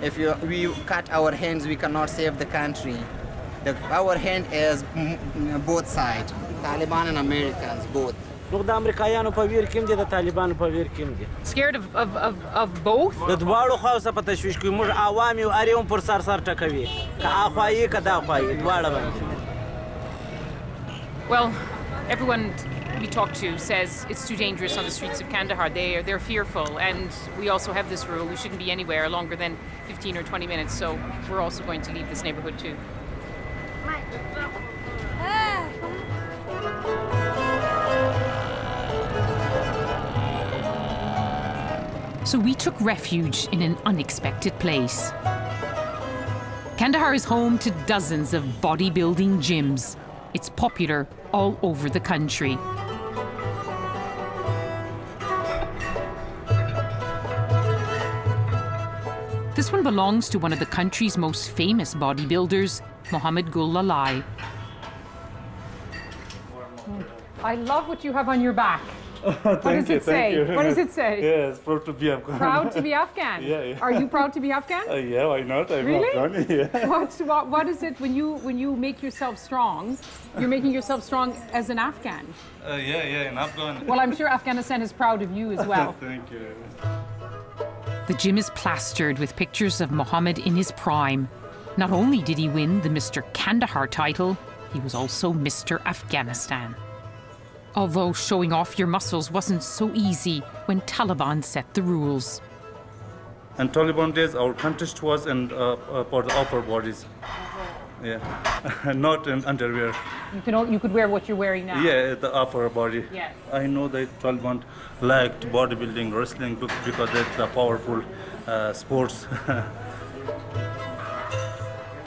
If we cut our hands, we cannot save the country. Our hand is both sides, Taliban and Americans, both. Scared of both? Well, everyone we talk to says it's too dangerous on the streets of Kandahar. They're fearful, and we also have this rule: we shouldn't be anywhere longer than 15 or 20 minutes. So we're also going to leave this neighborhood too. So we took refuge in an unexpected place. Kandahar is home to dozens of bodybuilding gyms. It's popular all over the country. This one belongs to one of the country's most famous bodybuilders, Mohammed Gul Lalai. I love what you have on your back. What does it say? What does it say? Yes, proud to be Afghan. Proud to be Afghan? Yeah. Are you proud to be Afghan? Yeah, why not? I'm really? Afghan. Yeah. What is it when you make yourself strong? You're making yourself strong as an Afghan. Yeah, in Afghan. Well, I'm sure Afghanistan is proud of you as well. Thank you. The gym is plastered with pictures of Mohammed in his prime. Not only did he win the Mr. Kandahar title, he was also Mr. Afghanistan. Although showing off your muscles wasn't so easy when Taliban set the rules. And Taliban days, our contest was for the upper bodies. Yeah, not in underwear. You could wear what you're wearing now. Yeah, the upper body. Yes. I know that Taliban liked bodybuilding, wrestling because it's a powerful sports.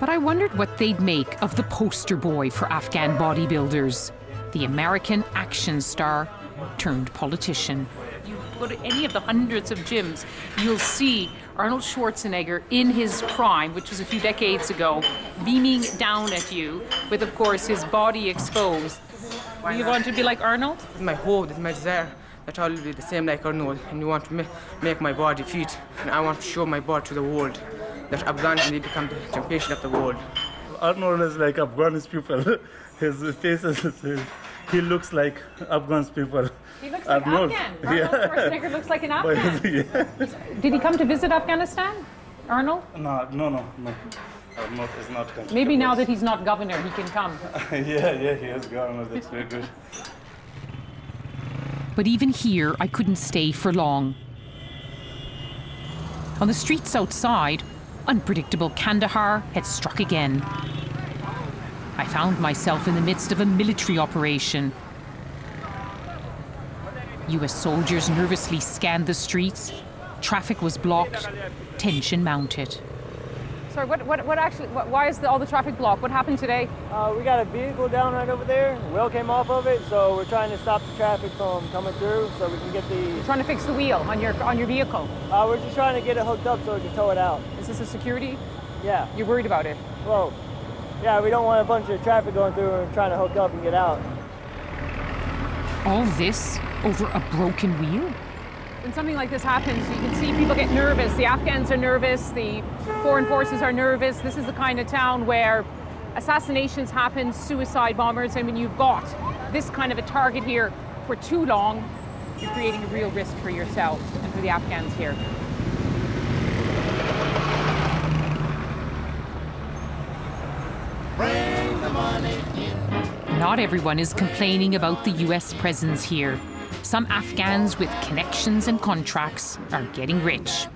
But I wondered what they'd make of the poster boy for Afghan bodybuilders, the American action star turned politician. You go to any of the hundreds of gyms, you'll see Arnold Schwarzenegger in his prime, which was a few decades ago, beaming down at you with, of course, his body exposed. Do you want to be like Arnold? It's my hope, it's my desire that I'll be the same like Arnold, and you want to make my body fit. And I want to show my body to the world, that Afghanistan will become the championship of the world. Arnold is like Afghanis people. His face is, he looks like Afghan's people. He looks like Arnold. Afghan. Arnold Schwarzenegger looks like an Afghan. Yeah. Did he come to visit Afghanistan, Arnold? No. Arnold is not coming. Maybe now that he's not governor, he can come. yeah, he is governor. That's very good. But even here, I couldn't stay for long. On the streets outside, unpredictable Kandahar had struck again. I found myself in the midst of a military operation. US soldiers nervously scanned the streets. Traffic was blocked. Tension mounted. Sorry, why is all the traffic blocked? What happened today? We got a vehicle down right over there. Wheel came off of it, so we're trying to stop the traffic from coming through so we can get the... You're trying to fix the wheel on your vehicle? We're just trying to get it hooked up so we can tow it out. Is this a security? Yeah. You're worried about it? Well, yeah, we don't want a bunch of traffic going through and trying to hook up and get out. All this over a broken wheel? When something like this happens, you can see people get nervous. The Afghans are nervous, the foreign forces are nervous. This is the kind of town where assassinations happen, suicide bombers, and when you've got this kind of a target here for too long, you're creating a real risk for yourself and for the Afghans here. Bring the money in. Not everyone is complaining about the US presence here. Some Afghans with connections and contracts are getting rich.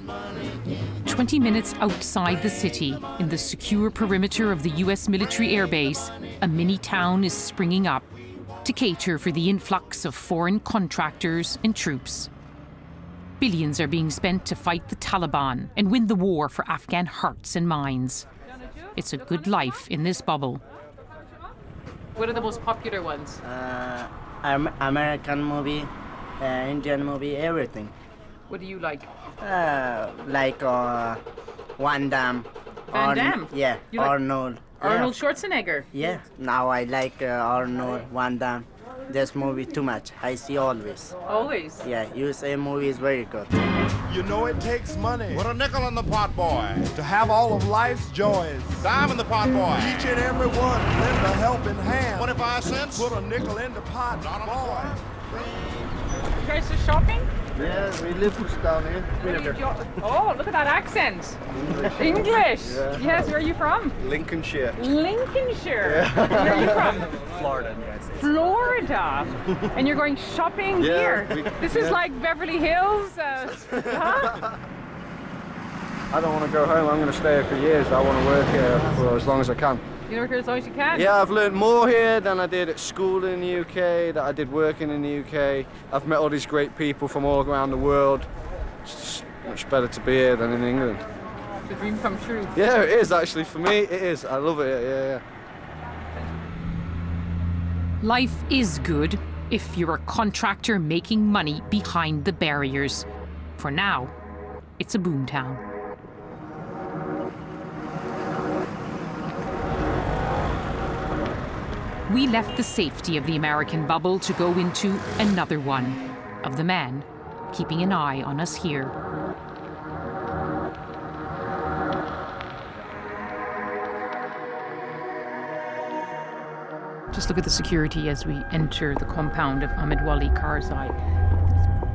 20 minutes outside the city, in the secure perimeter of the US military airbase, a mini town is springing up to cater for the influx of foreign contractors and troops. Billions are being spent to fight the Taliban and win the war for Afghan hearts and minds. It's a good life in this bubble. What are the most popular ones? American movie, Indian movie, everything. What do you like? Like Van Damme. Van Damme? Yeah, You like Arnold. Arnold Yeah. Schwarzenegger? Yeah, now I like Arnold, Van Damme. this movie too much. I see always. Always? Yeah, USA movie is very good. You know it takes money. Put a nickel in the pot, boy. To have all of life's joys. Dime in the pot, boy. Each and every one lend a helping hand. 25 cents. Put a nickel in the pot, boy. You guys are shopping? Yeah, we live down here. Oh, look at that accent. English. Yeah. Yes, where are you from? Lincolnshire. Lincolnshire. Yeah. Where are you from? Florida, United States. Florida. And you're going shopping here. This is like Beverly Hills. Huh? I don't want to go home. I'm going to stay here for years. I want to work here for as long as I can. You work here as long as you can? Yeah, I've learned more here than I did at school in the UK, that I did working in the UK. I've met all these great people from all around the world. It's just much better to be here than in England. It's a dream come true. Yeah, it is actually. For me, it is. I love it, yeah. Life is good if you're a contractor making money behind the barriers. For now, it's a boomtown. We left the safety of the American bubble to go into another one, of the man keeping an eye on us here. Just look at the security as we enter the compound of Ahmed Wali Karzai.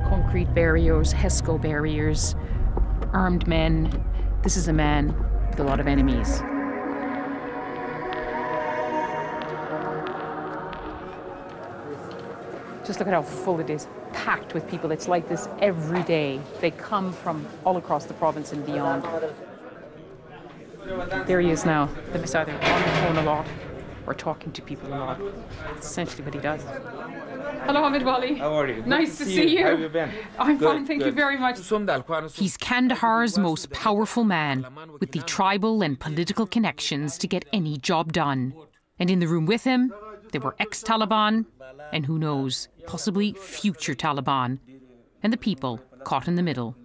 Concrete barriers, HESCO barriers, armed men. This is a man with a lot of enemies. Just look at how full it is, packed with people. It's like this every day. They come from all across the province and beyond. There he is now. He's either on the phone a lot or talking to people a lot. That's essentially what he does. Hello, Ahmed Wali. How are you? Nice to see you. How have you been? I'm fine, thank you very much. He's Kandahar's most powerful man, with the tribal and political connections to get any job done. And in the room with him, there were ex-Taliban, and who knows, possibly future Taliban, and the people caught in the middle.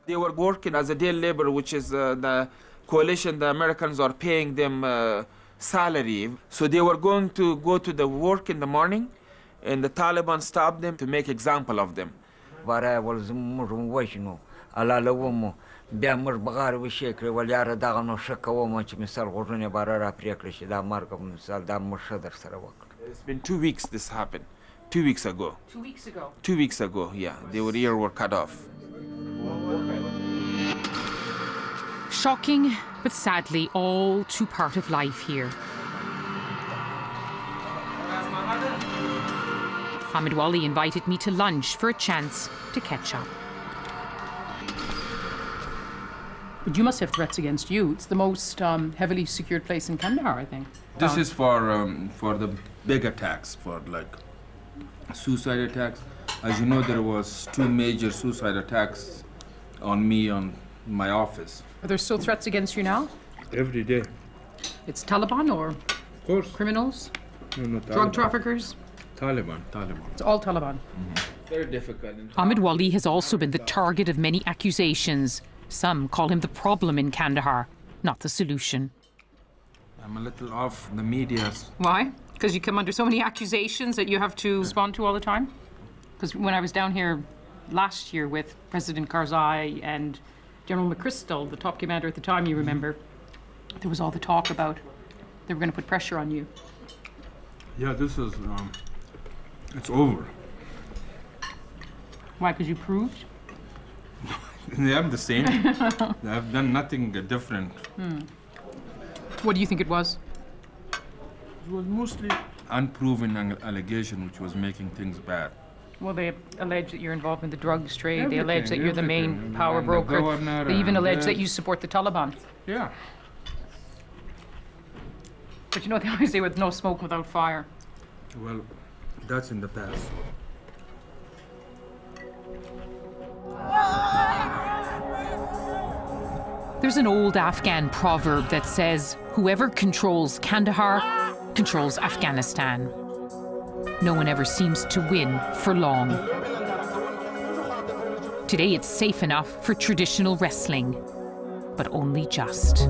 They were working as a day labor, which is the coalition, the Americans are paying them salary. So they were going to go to the work in the morning, and the Taliban stopped them to make example of them. بیا مر بغار وشي کړ ولیاره دغه نو شکوم چې مثال غوړونه بار را پرې کړی چې دا مرګ مثال دا مرشه در سره وکړ. It's been 2 weeks this happened. 2 weeks ago. 2 weeks ago? 2 weeks ago, yeah. Their ear were cut off. Shocking, but sadly all too part of life here. Ahmed Wali invited me to lunch for a chance to catch up. But you must have threats against you. It's the most heavily secured place in Kandahar, I think. This is for the big attacks, for like suicide attacks. As you know, there was 2 major suicide attacks on me on my office. Are there still threats against you now? Every day. It's Taliban or? Of course. Criminals? No, drug traffickers? Taliban. It's all Taliban. Very difficult. Ahmed Wali has also been the target of many accusations. Some call him the problem in Kandahar, not the solution. I'm a little off the media. Why? Because you come under so many accusations that you have to respond to all the time? Because when I was down here last year with President Karzai and General McChrystal, the top commander at the time, you remember, there was all the talk about they were going to put pressure on you. Yeah, this is, it's over. Why? Because you proved? I'm the same. I've done nothing different. What do you think it was? It was mostly unproven allegation which was making things bad. Well, they allege that you're involved in the drugs trade. Everything, they allege that you're the main everything. power And broker. the governor They even and allege that this. you support the Taliban. Yeah. But you know what they always say, with no smoke without fire. Well, that's in the past. There's an old Afghan proverb that says, whoever controls Kandahar controls Afghanistan. No one ever seems to win for long. Today it's safe enough for traditional wrestling, but only just.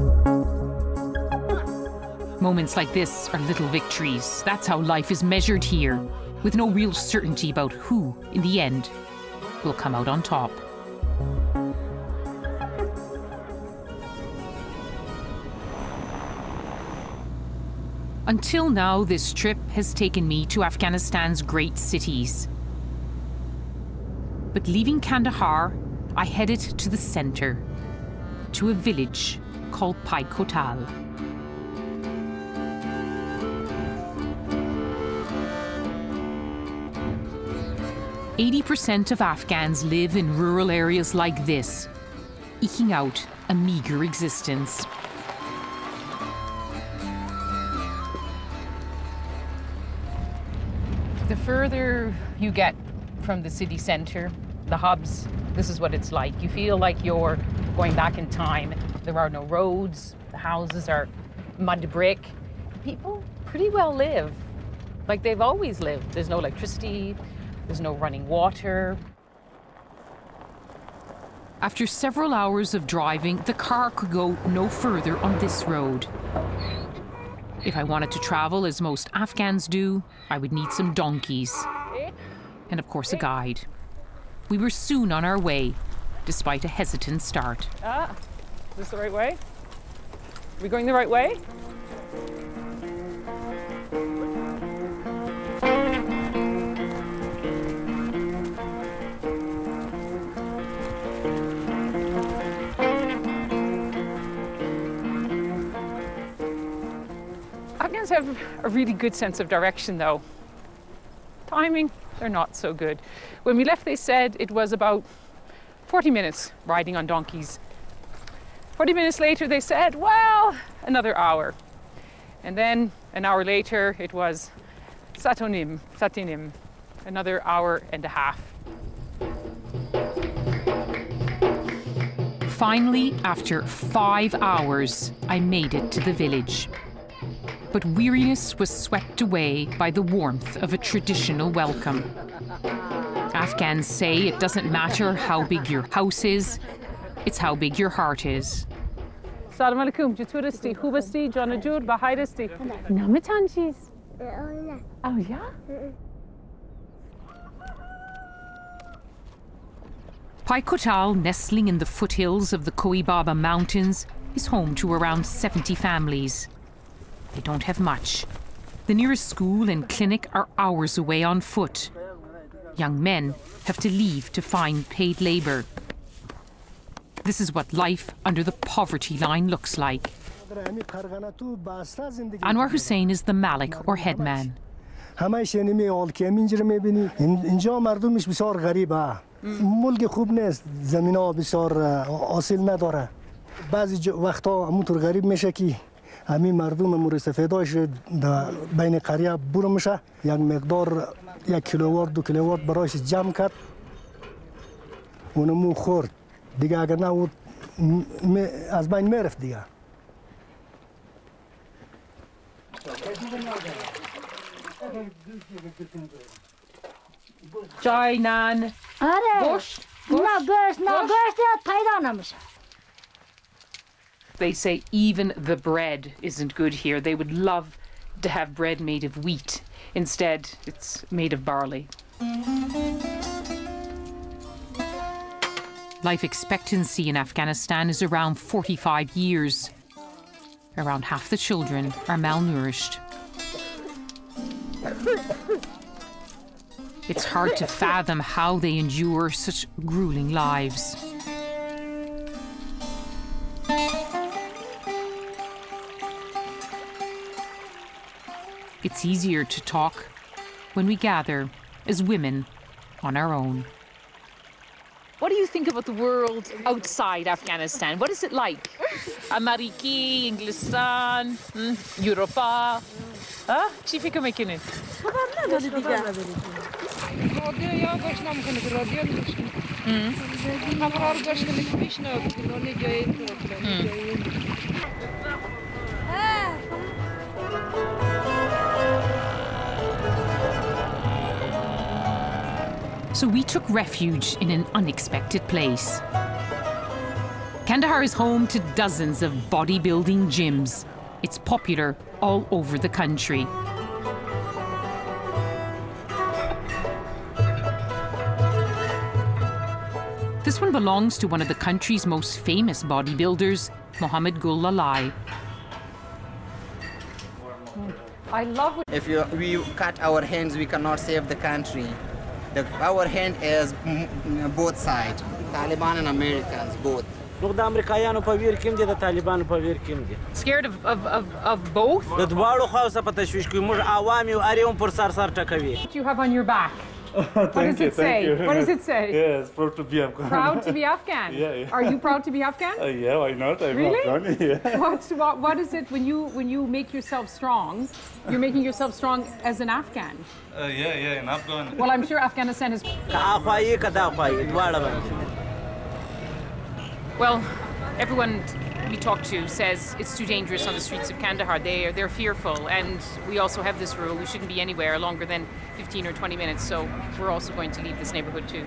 Moments like this are little victories. That's how life is measured here. with no real certainty about who, in the end, will come out on top. Until now, this trip has taken me to Afghanistan's great cities. But leaving Kandahar, I headed to the centre, to a village called Paikotal. %80 of Afghans live in rural areas like this, eking out a meagre existence. The further you get from the city centre, the hubs, this is what it's like. You feel like you're going back in time. There are no roads, the houses are mud brick. People pretty well live like they've always lived. There's no electricity, there's no running water. After several hours of driving, the car could go no further on this road. If I wanted to travel as most Afghans do, I would need some donkeys. And of course a guide. We were soon on our way, despite a hesitant start. Is this the right way? Are we going the right way? Afghans have a really good sense of direction, though. Timing, they're not so good. When we left, they said it was about 40 minutes riding on donkeys. 40 minutes later, they said, well, another hour. And then an hour later, it was Satinim, another hour and a half. Finally, after 5 hours, I made it to the village. But weariness was swept away by the warmth of a traditional welcome. Afghans say it doesn't matter how big your house is, it's how big your heart is. Salam alaikum, Jaturisti, Hubasti, Jonajur, Bahaidisti. Namitanjis. Oh, yeah? Paikotal, nestling in the foothills of the Koibaba Mountains, is home to around 70 families. They don't have much. The nearest school and clinic are hours away on foot. Young men have to leave to find paid labour. This is what life under the poverty line looks like. Anwar Hussain is the Malik, or headman. همین مردم مورد استفادهش در بین قریه برو میشه یک مقدار 1 کیلووات 2 کیلووات برایش جمع کرد اونمو خورد دیگه اگر نه از بین میرفت دیگه جای نان گوشت نه گوشت پیدا نمیشه. They say even the bread isn't good here. They would love to have bread made of wheat. Instead, it's made of barley. Life expectancy in Afghanistan is around 45 years. Around half the children are malnourished. It's hard to fathom how they endure such grueling lives. It's easier to talk when we gather as women on our own. What do you think about the world outside Afghanistan? What is it like? Ameriki, Englistan, Europa? Huh? چی فکر میکنید؟ خبر نداری دیگه. رادیو یا گوش نمیکنه که رادیو میشنه. خبرها رو گوش کنه که میشنه که رانی جایی So we took refuge in an unexpected place. Kandahar is home to dozens of bodybuilding gyms. It's popular all over the country. This one belongs to one of the country's most famous bodybuilders, Mohammed Gullalai. I love it. If we cut our hands, we cannot save the country. Our hand is both sides, Taliban and Americans, both. Scared of both? What do you have on your back? What does it say? What does it say? Yes, proud to be Afghan. Proud to be Afghan? Yeah. Are you proud to be Afghan? Yeah, why not? I'm really? Afghan, yeah. What is it when you make yourself strong? You're making yourself strong as an Afghan. Yeah, in Afghan. Well, I'm sure Afghanistan is. Well, everyone we talk to says it's too dangerous on the streets of Kandahar. They're fearful, and we also have this rule: we shouldn't be anywhere longer than 15 or 20 minutes. So we're also going to leave this neighborhood too.